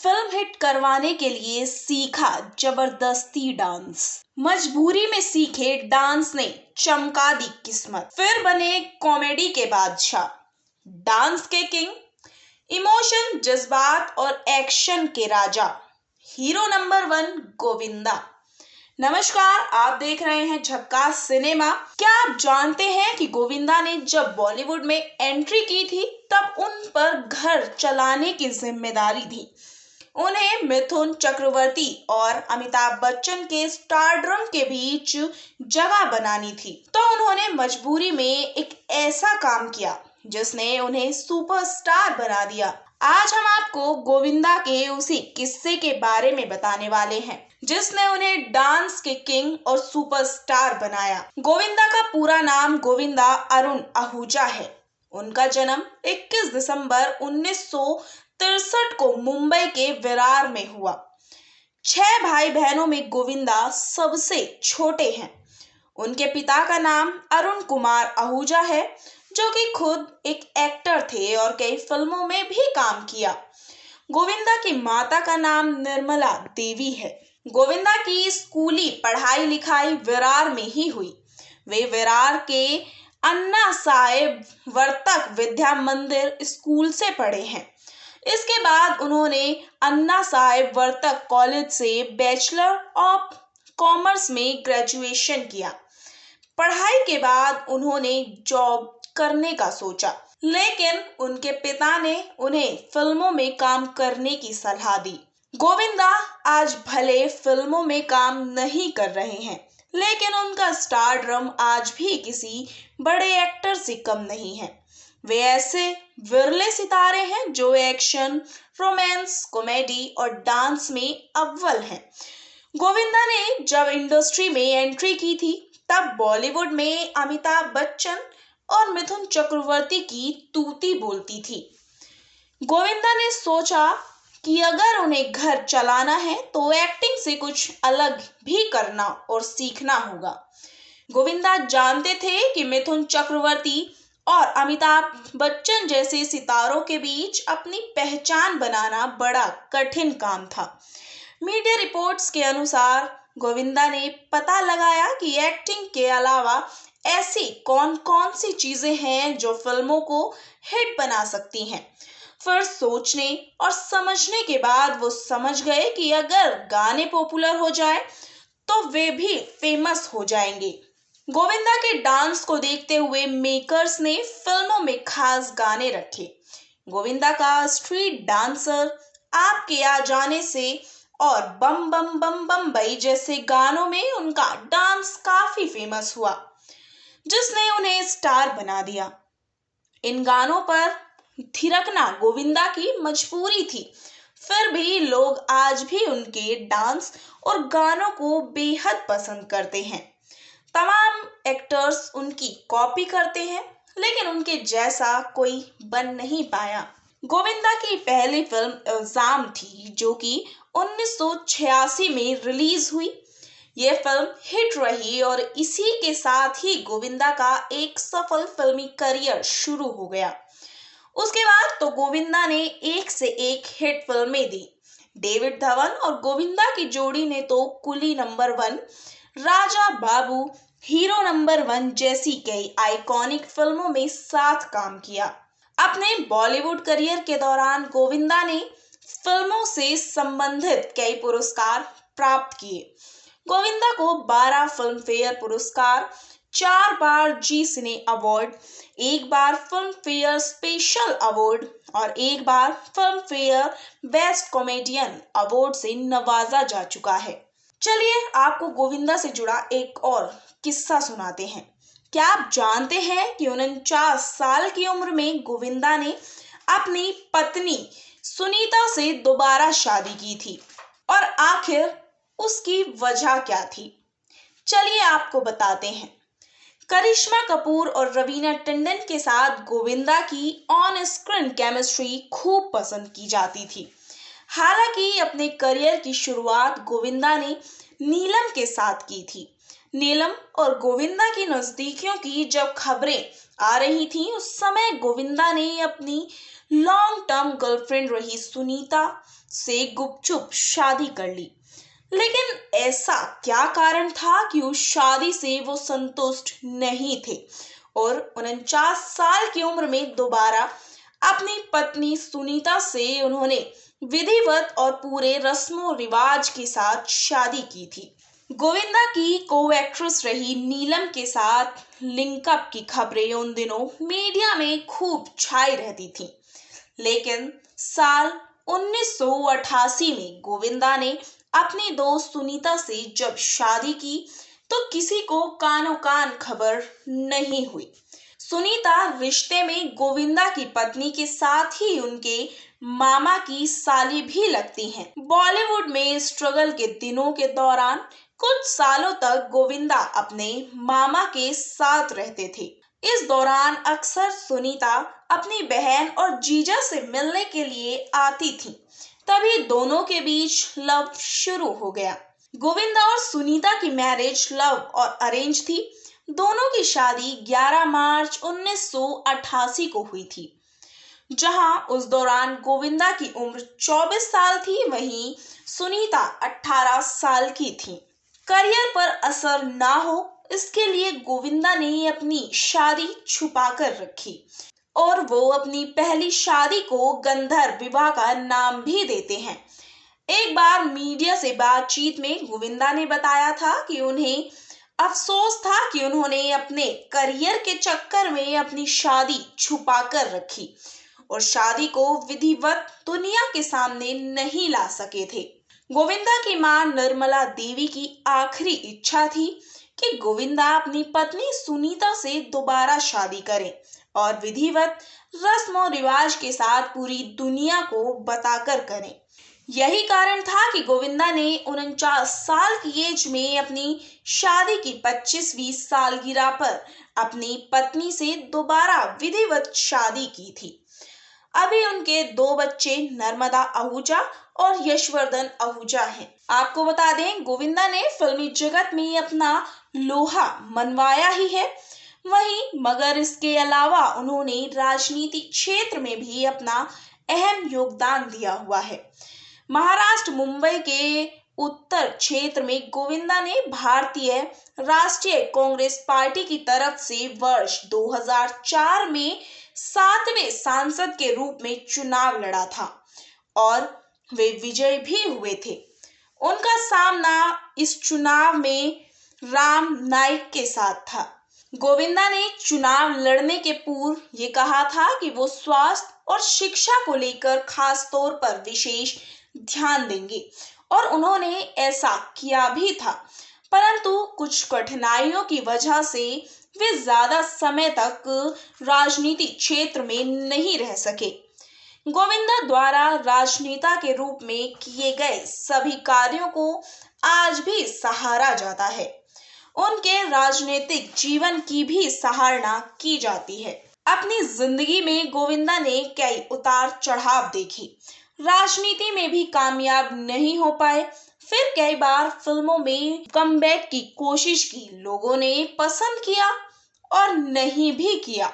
Film hit करवाने के लिए सीखा जबरदस्ती डांस। मजबूरी में सीखे डांस ने चमका दी किस्मत। फिर बने कॉमेडी के बादशाह, डांस के किंग, इमोशन, जज्बात और एक्शन के राजा, हीरो नंबर 1 गोविंदा। नमस्कार, आप देख रहे हैं झक्कास सिनेमा। क्या आप जानते हैं कि गोविंदा ने जब बॉलीवुड में एंट्री की थी तब उन पर घर चलाने की जिम्मेदारी थी। उन्हें मिथुन चक्रवर्ती और अमिताभ बच्चन के स्टारडम के बीच जगह बनानी थी, तो उन्होंने मजबूरी में एक ऐसा काम किया जिसने उन्हें सुपरस्टार बना दिया। आज हम आपको गोविंदा के उसी किस्से के बारे में बताने वाले हैं जिसने उन्हें डांस के किंग और सुपरस्टार बनाया। गोविंदा का पूरा नाम गोविंदा अरुण आहूजा है। उनका जन्म 21 दिसंबर 1963 को मुंबई के विरार में हुआ। 6 भाई बहनों में गोविंदा सबसे छोटे हैं। उनके पिता का नाम अरुण कुमार आहूजा है, जो कि खुद एक एक्टर थे और कई फिल्मों में भी काम किया। गोविंदा की माता का नाम निर्मला देवी है। गोविंदा की स्कूली पढ़ाई लिखाई विरार में ही हुई। वे विरार के अन्ना साहेब वर्तक विद्या मंदिर स्कूल से पढ़े हैं। इसके बाद उन्होंने अन्ना साहेब वर्तक कॉलेज से बैचलर ऑफ कॉमर्स में ग्रेजुएशन किया। पढ़ाई के बाद उन्होंने जॉब करने का सोचा, लेकिन उनके पिता ने उन्हें फिल्मों में काम करने की सलाह दी। गोविंदा आज भले फिल्मों में काम नहीं कर रहे हैं, लेकिन उनका स्टारडम आज भी किसी बड़े एक्टर से कम नहीं है। वे ऐसे विरले सितारे हैं जो एक्शन, रोमांस, कॉमेडी और डांस में अव्वल हैं। गोविंदा ने जब इंडस्ट्री में एंट्री की थी तब बॉलीवुड में अमिताभ बच्चन और मिथुन चक्रवर्ती की तूती बोलती थी। गोविंदा ने सोचा कि अगर उन्हें घर चलाना है तो एक्टिंग से कुछ अलग भी करना और सीखना होगा। गोविंदा जानते थे कि मिथुन चक्रवर्ती और अमिताभ बच्चन जैसे सितारों के बीच अपनी पहचान बनाना बड़ा कठिन काम था। मीडिया रिपोर्ट्स के अनुसार गोविंदा ने पता लगाया कि एक्टिंग के अलावा ऐसी कौन कौन सी चीजें हैं जो फिल्मों को हिट बना सकती हैं। फिर सोचने और समझने के बाद वो समझ गए कि अगर गाने पॉपुलर हो जाए तो वे भी फेमस हो जाएंगे। गोविंदा के डांस को देखते हुए मेकर्स ने फिल्मों में खास गाने रखे। गोविंदा का स्ट्रीट डांसर, आपके आ जाने से और बम बम बम बम्बई जैसे गानों में उनका डांस काफी फेमस हुआ, जिसने उन्हें स्टार बना दिया। इन गानों पर थिरकना गोविंदा की मजबूरी थी, फिर भी लोग आज भी उनके डांस और गानों को बेहद पसंद करते हैं। तमाम एक्टर्स उनकी कॉपी करते हैं, लेकिन उनके जैसा कोई बन नहीं पाया। गोविंदा की पहली फिल्म इल्जाम थी, जो कि 1986 में रिलीज हुई। ये फिल्म हिट रही और इसी के साथ ही गोविंदा का एक सफल फिल्मी करियर शुरू हो गया। उसके बाद तो गोविंदा ने एक से एक हिट फिल्में दी। डेविड धवन और गोविंदा की जोड़ी ने तो कुली number 1, Raja Babu, hero number 1 जैसी कई आइकॉनिक फिल्मों में साथ काम किया। अपने बॉलीवुड करियर के दौरान गोविंदा ने फिल्मों से संबंधित कई पुरस्कार प्राप्त किए। गोविंदा को 12 फिल्म फेयर पुरस्कार, 4 बार जी सिने अवार्ड, 1 बार फिल्म फेयर स्पेशल अवार्ड और 1 बार Filmfare best comedian award से नवाजा जा चुका है। चलिए आपको गोविंदा से जुड़ा एक और किस्सा सुनाते हैं। क्या आप जानते हैं कि 49 साल की उम्र में गोविंदा ने अपनी पत्नी सुनीता से दोबारा शादी की थी, और आखिर उसकी वजह क्या थी? चलिए आपको बताते हैं। करिश्मा कपूर और रवीना टंडन के साथ गोविंदा की ऑन स्क्रीन केमिस्ट्री खूब पसंद की जाती थी। हालांकि अपने करियर की शुरुआत गोविंदा ने नीलम के साथ की थी। नीलम और गोविंदा की नजदीकियों की जब खबरें आ रही थीं, उस समय गोविंदा ने अपनी लॉन्ग टर्म गर्लफ्रेंड रही सुनीता से गुपचुप शादी कर ली। लेकिन ऐसा क्या कारण था कि उस शादी से वो संतुष्ट नहीं थे और 49 साल की उम्र में दोबारा अपनी पत्नी सुनीता से उन्होंने विधिवत और पूरे रस्मों रिवाज के साथ शादी की थी। गोविंदा की को एक्ट्रेस रही नीलम के साथ लिंकअप की खबरें उन दिनों मीडिया में खूब छाई रहती थीं। लेकिन साल 1988 में गोविंदा ने अपनी दोस्त सुनीता से जब शादी की तो किसी को कानो कान खबर नहीं हुई। सुनीता रिश्ते में गोविंदा की पत्नी के साथ ही उनके मामा की साली भी लगती हैं। बॉलीवुड में स्ट्रगल के दिनों के दौरान कुछ सालों तक गोविंदा अपने मामा के साथ रहते थे। इस दौरान अक्सर सुनीता अपनी बहन और जीजा से मिलने के लिए आती थी। तभी दोनों के बीच लव शुरू हो गया। गोविंदा और सुनीता की मैरिज लव और अरेंज थी। दोनों की शादी 11 मार्च 1988 को हुई थी। जहां उस दौरान गोविंदा की उम्र 24 साल थी, वहीं सुनीता 18 साल की थी। करियर पर असर ना हो इसके लिए गोविंदा ने अपनी शादी छुपाकर रखी और वो अपनी पहली शादी को गंधर्व विवाह का नाम भी देते हैं। एक बार मीडिया से बातचीत में गोविंदा ने बताया था कि उन्हें अफसोस था कि उन्होंने अपने करियर के चक्कर में अपनी शादी छुपाकर रखी और शादी को विधिवत दुनिया के सामने नहीं ला सके थे। गोविंदा की मां निर्मला देवी की आखिरी इच्छा थी कि गोविंदा अपनी पत्नी सुनीता से दोबारा शादी करें और विधिवत रस्म और रिवाज के साथ पूरी दुनिया को बताकर करें। यही कारण था कि गोविंदा ने 49 साल की एज में अपनी शादी की 25वीं सालगिरह पर अपनी पत्नी से दोबारा विधिवत शादी की थी। अभी उनके 2 बच्चे नर्मदा आहूजा और यशवर्धन आहूजा हैं। आपको बता दें, गोविंदा ने फिल्मी जगत में अपना लोहा मनवाया ही है, वहीं मगर इसके अलावा उन्होंने राजनीति क्षेत्र में भी अपना अहम योगदान दिया हुआ है। महाराष्ट्र मुंबई के उत्तर क्षेत्र में गोविंदा ने भारतीय राष्ट्रीय कांग्रेस पार्टी की तरफ से वर्ष 2004 में 7वें सांसद के रूप में चुनाव लड़ा था और वे विजयी भी हुए थे। उनका सामना इस चुनाव में राम नाईक के साथ था। गोविंदा ने चुनाव लड़ने के पूर्व ये कहा था कि वो स्वास्थ्य और शिक्षा को लेकर खास तौर पर विशेष ध्यान देंगे और उन्होंने ऐसा किया भी था, परंतु कुछ कठिनाइयों की वजह से वे ज्यादा समय तक राजनीति क्षेत्र में नहीं रह सके। गोविंदा द्वारा राजनेता के रूप में किए गए सभी कार्यों को आज भी सहारा जाता है। उनके राजनीतिक जीवन की भी सराहना की जाती है। अपनी जिंदगी में गोविंदा ने कई उतार चढ़ाव देखे। राजनीति में भी कामयाब नहीं हो पाए, फिर कई बार फिल्मों में कमबैक की कोशिश की, लोगों ने पसंद किया और नहीं भी किया।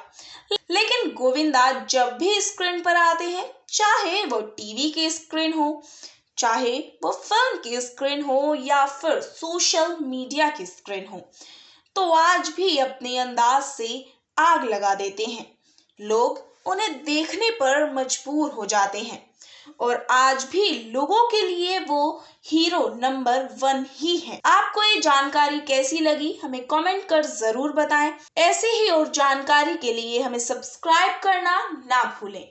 लेकिन गोविंदा जब भी स्क्रीन पर आते हैं, चाहे वो टीवी की स्क्रीन हो, चाहे वो फिल्म की स्क्रीन हो या फिर सोशल मीडिया की स्क्रीन हो, तो आज भी अपने अंदाज से आग लगा देते हैं। लोग उन्हें देखने पर मजबूर हो जाते हैं और आज भी लोगों के लिए वो हीरो नंबर 1 ही है। आपको ये जानकारी कैसी लगी हमें कमेंट कर जरूर बताएं। ऐसे ही और जानकारी के लिए हमें सब्सक्राइब करना ना भूलें।